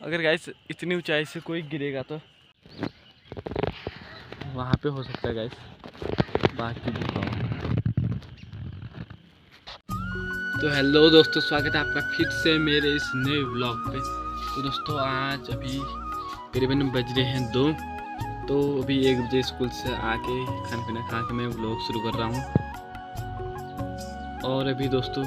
अगर गाइस इतनी ऊंचाई से कोई गिरेगा तो वहाँ पे हो सकता है गाइस, बाकी तो हेलो दोस्तों, स्वागत है आपका फिर से मेरे इस नए व्लॉग पे। तो दोस्तों आज अभी करीबन बज रहे हैं 2, तो अभी 1 बजे स्कूल से आके खाना पीना खा के मैं व्लॉग शुरू कर रहा हूँ। और अभी दोस्तों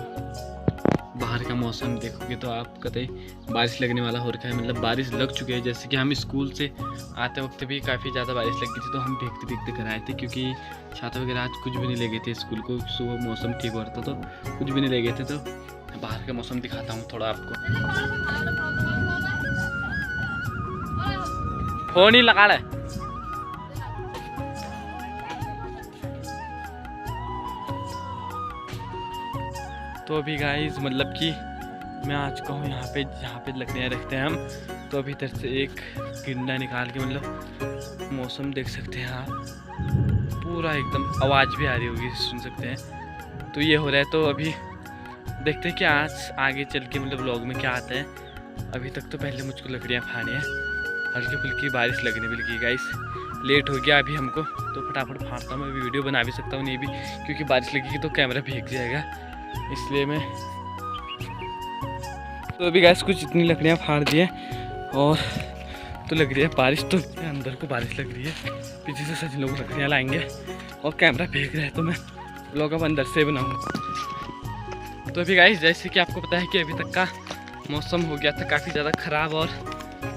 बाहर का मौसम देखोगे तो आप कतई बारिश लगने वाला हो रखा है, मतलब बारिश लग चुकी है। जैसे कि हम स्कूल से आते वक्त भी काफ़ी ज़्यादा बारिश लग गई थी, तो हम भीगते भीगते घर आए थे क्योंकि छाता वगैरह आज कुछ भी नहीं ले गए थे स्कूल को। सुबह मौसम ठीक हो रहा था तो कुछ भी नहीं ले गए थे। तो बाहर का मौसम दिखाता हूँ थोड़ा आपको। फोन ही लगा ले। तो अभी गाइस मतलब कि मैं आ चुका हूँ यहाँ पे लकड़ियाँ रखते हैं हम। तो अभी इधर से एक गिंडा निकाल के, मतलब मौसम देख सकते हैं आप, पूरा एकदम आवाज़ भी आ रही होगी, सुन सकते हैं। तो ये हो रहा है। तो अभी देखते हैं कि आज आगे चल के मतलब व्लॉग में क्या आता है। अभी तक तो पहले मुझको लकड़ियाँ फाड़नी है, हल्की फुल्की बारिश लगने भी लगी गाइस। लेट हो गया अभी हमको, तो फटाफट फाड़ता हूँ। मैं वीडियो बना भी सकता हूँ नहीं भी, क्योंकि बारिश लगेगी तो कैमरा भीग जाएगा, इसलिए मैं तो अभी गैस कुछ इतनी लकड़ियाँ फाड़ दी हैं। और तो लग रही है बारिश, तो अंदर को बारिश लग रही है। पीछे से सच लोग लकड़ियाँ लाएंगे और कैमरा भीग रहा है, तो मैं व्लॉग अब अंदर से बनाऊँगा। तो अभी गाइस जैसे कि आपको पता है कि अभी तक का मौसम हो गया था काफ़ी ज़्यादा ख़राब, और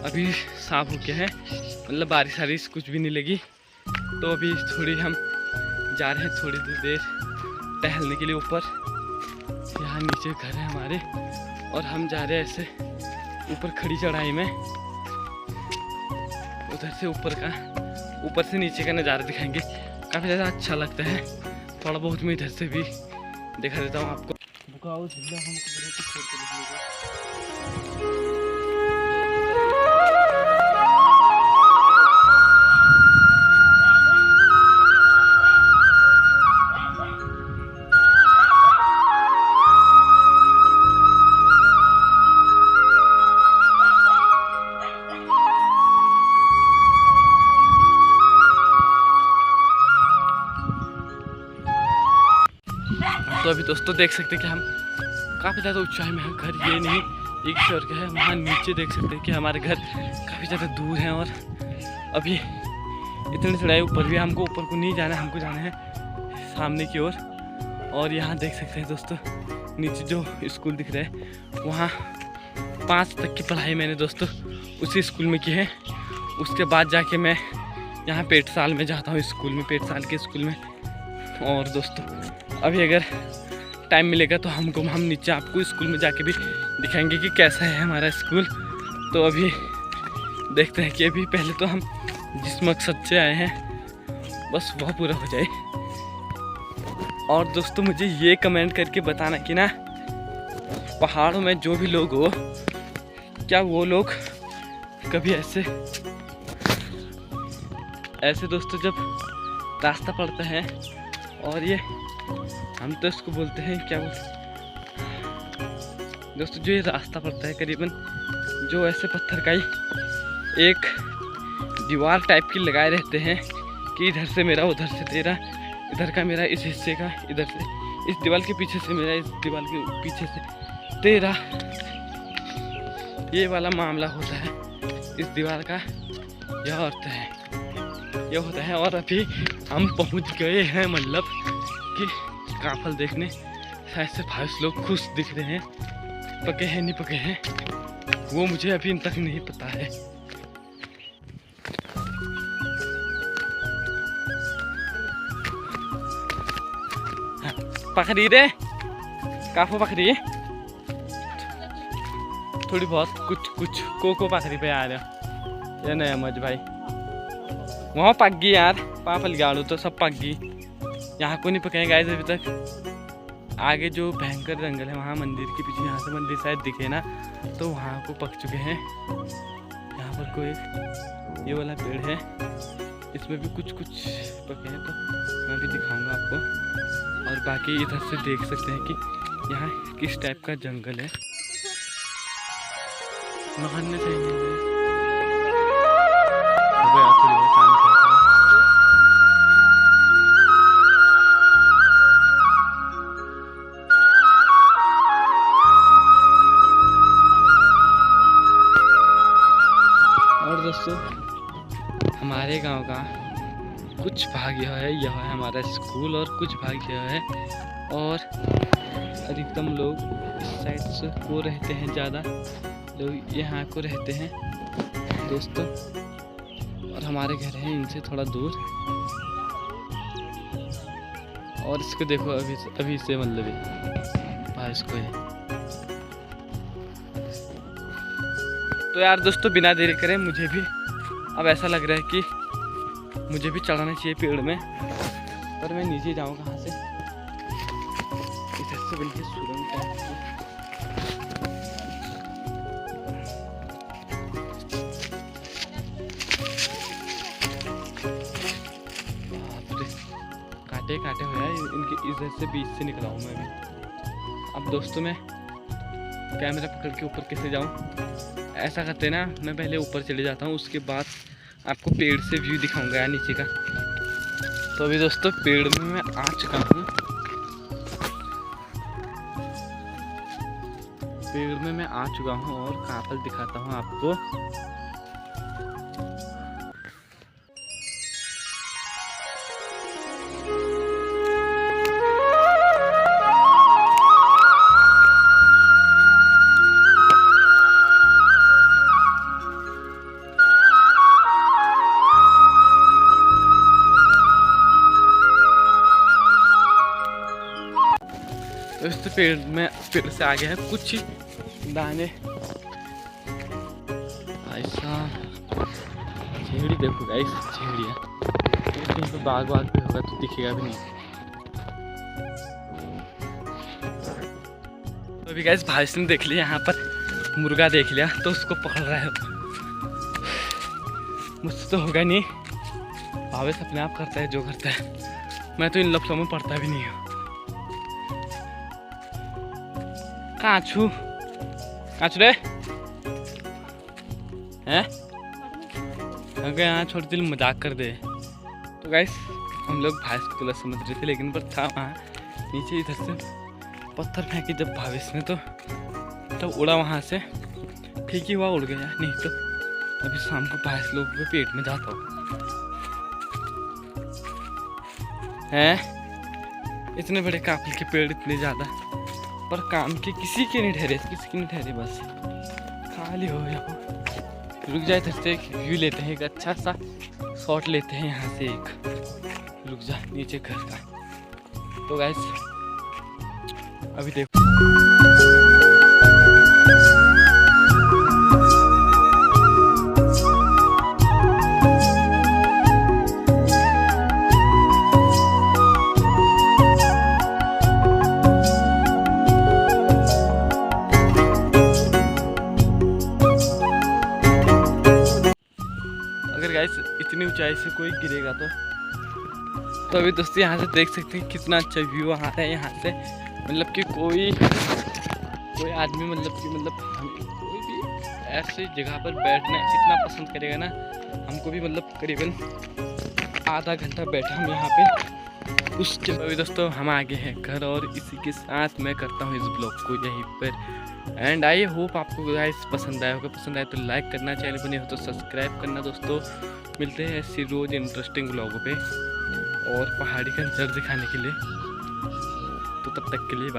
अभी साफ हो गया है, मतलब बारिश वारिश कुछ भी नहीं लगी। तो अभी थोड़ी हम जा रहे हैं थोड़ी देर टहलने के लिए ऊपर। यहाँ नीचे घर है हमारे और हम जा रहे हैं ऐसे ऊपर खड़ी चढ़ाई में। उधर से ऊपर से नीचे का नज़ारा दिखाएंगे, काफ़ी ज़्यादा अच्छा लगता है। थोड़ा बहुत मैं इधर से भी दिखा देता हूँ आपको। तो अभी दोस्तों देख सकते हैं कि हम काफ़ी ज़्यादा ऊंचाई में हैं। घर ये नहीं एक शहर का है, वहाँ नीचे देख सकते हैं कि हमारे घर काफ़ी ज़्यादा दूर हैं। और अभी इतनी चढ़ाई ऊपर भी, हमको ऊपर को नहीं जाना है, हमको जाना है सामने की ओर। और यहाँ देख सकते हैं दोस्तों नीचे जो स्कूल दिख रहा है, वहाँ 5 तक की पढ़ाई मैंने दोस्तों उसी स्कूल में की है। उसके बाद जाके मैं यहाँ पेटसाल में जाता हूँ स्कूल में, पेटसाल के स्कूल में। और दोस्तों अभी अगर टाइम मिलेगा तो हम नीचे आपको स्कूल में जाके भी दिखाएंगे कि कैसा है हमारा स्कूल। तो अभी देखते हैं कि अभी पहले तो हम जिस मकसद से आए हैं बस वह पूरा हो जाए। और दोस्तों मुझे ये कमेंट करके बताना कि ना, पहाड़ों में जो भी लोग हो, क्या वो लोग कभी ऐसे दोस्तों जब रास्ता पड़ता है और ये हम तो इसको बोलते हैं क्या दोस्तों, जो ये रास्ता पड़ता है करीबन जो ऐसे पत्थर का ही एक दीवार टाइप की लगाए रहते हैं कि इधर से मेरा, उधर से तेरा, इधर का मेरा, इस हिस्से का इधर से, इस दीवार के पीछे से मेरा, इस दीवार के पीछे से तेरा, ये वाला मामला होता है इस दीवार का। यह अर्थ है, ये होता है। और अभी हम पहुंच गए हैं मतलब कि काफल देखने। शायद से 22 लोग खुश दिख रहे हैं, पके हैं नहीं पके हैं वो मुझे अभी तक नहीं पता है। पकड़ी रे, काफो पकड़ी, थोड़ी बहुत कुछ को पकड़ी पे आ रहा है नया मज भाई। वहाँ पक गई यार, पापल गाड़ू तो सब पक गई, यहाँ को नहीं पकाए गाइस अभी तक। आगे जो भयंकर जंगल है वहाँ मंदिर के पीछे, यहाँ से मंदिर शायद दिखे ना, तो वहाँ को पक चुके हैं। यहाँ पर कोई ये वाला पेड़ है, इसमें भी कुछ पके हैं, तो मैं भी दिखाऊंगा आपको। और बाकी इधर से देख सकते हैं कि यहाँ किस टाइप का जंगल है। नहाने से ही मिल रही हो गया थोड़ी बहुत काम कर और दोस्तों हमारे गांव का कुछ भाग यह है, यह है हमारा स्कूल और कुछ भाग यह है। और अधिकतम लोग इस साइड से को रहते हैं, ज़्यादा लोग यहाँ को रहते हैं दोस्तों। और हमारे घर है इनसे थोड़ा दूर। और इसको देखो अभी से मतलब भाई इसको है। तो यार दोस्तों बिना देरी करें मुझे भी अब ऐसा लग रहा है कि मुझे भी चढ़ाना चाहिए पेड़ में, पर मैं नीचे जाऊँ कहाँ से? इधर से बिल्कुल सुरंग टाइप की। कांटे कांटे हुए हैं इनके, इधर से बीच से निकला हूँ मैं भी। अब दोस्तों मैं कैमरा पकड़ के ऊपर कैसे जाऊँ? ऐसा करते ना, मैं पहले ऊपर चले जाता हूँ, उसके बाद आपको पेड़ से व्यू दिखाऊंगा यार नीचे का। तो अभी दोस्तों पेड़ में मैं आ चुका हूँ, पेड़ में मैं आ चुका हूँ और कहाँ पर दिखाता हूँ आपको। तो इस पेड़ से आगे है कुछ दाने। ऐसा झेड़ी देखो गाइस, झेड़ियाँ कहीं पे बाग वाग भी होगा तो दिखेगा भी नहीं। तो अभी गाइस भाई ने देख लिया, यहाँ पर मुर्गा देख लिया तो उसको पकड़ रहा है। मुझसे तो होगा नहीं, भावेश अपने आप करता है जो करता है, मैं तो इन लफ्ज़ों में पढ़ता भी नहीं हूँ। काचू काचू रे हैं अगर यहाँ छोड़ दिल मजाक कर दे। तो गाइस हम लोग भावेश को गलत समझ रहे थे, लेकिन पर था वहाँ नीचे इधर से पत्थर फेंके जब भावेश ने, तो उड़ा वहाँ से, ठीक ही हुआ उड़ गया, नहीं तो अभी शाम को भावेश लोग के पेट में जाता हो। हैं इतने बड़े काफिल के पेड़, इतने ज़्यादा, पर काम के किसी के नहीं ठहरे, किसी के नहीं ठहरे, बस खाली हो गया। रुक जाए, इधर से एक व्यू लेते हैं, एक अच्छा सा शॉट लेते हैं यहाँ से एक। रुक जा नीचे घर का। तो गाइस अभी देखो अगर गाइस इतनी ऊंचाई से कोई गिरेगा तो अभी दोस्तों यहाँ से देख सकते हैं कितना अच्छा व्यू आ रहा है यहाँ से। मतलब कि कोई आदमी मतलब कोई भी ऐसी जगह पर बैठना इतना पसंद करेगा ना, हमको भी मतलब करीबन आधा घंटा बैठा हम यहाँ पे। उसके अभी दोस्तों हम आगे हैं घर, और इसी के साथ मैं करता हूँ इस ब्लॉग को यहीं पर। एंड आई होप आपको गाइस पसंद आया होगा, पसंद आए तो लाइक करना, चैनल बने हो तो सब्सक्राइब करना। दोस्तों मिलते हैं ऐसी रोज़ इंटरेस्टिंग ब्लॉगों पे और पहाड़ी का नज़र दिखाने के लिए। तो तब तक के लिए बाय।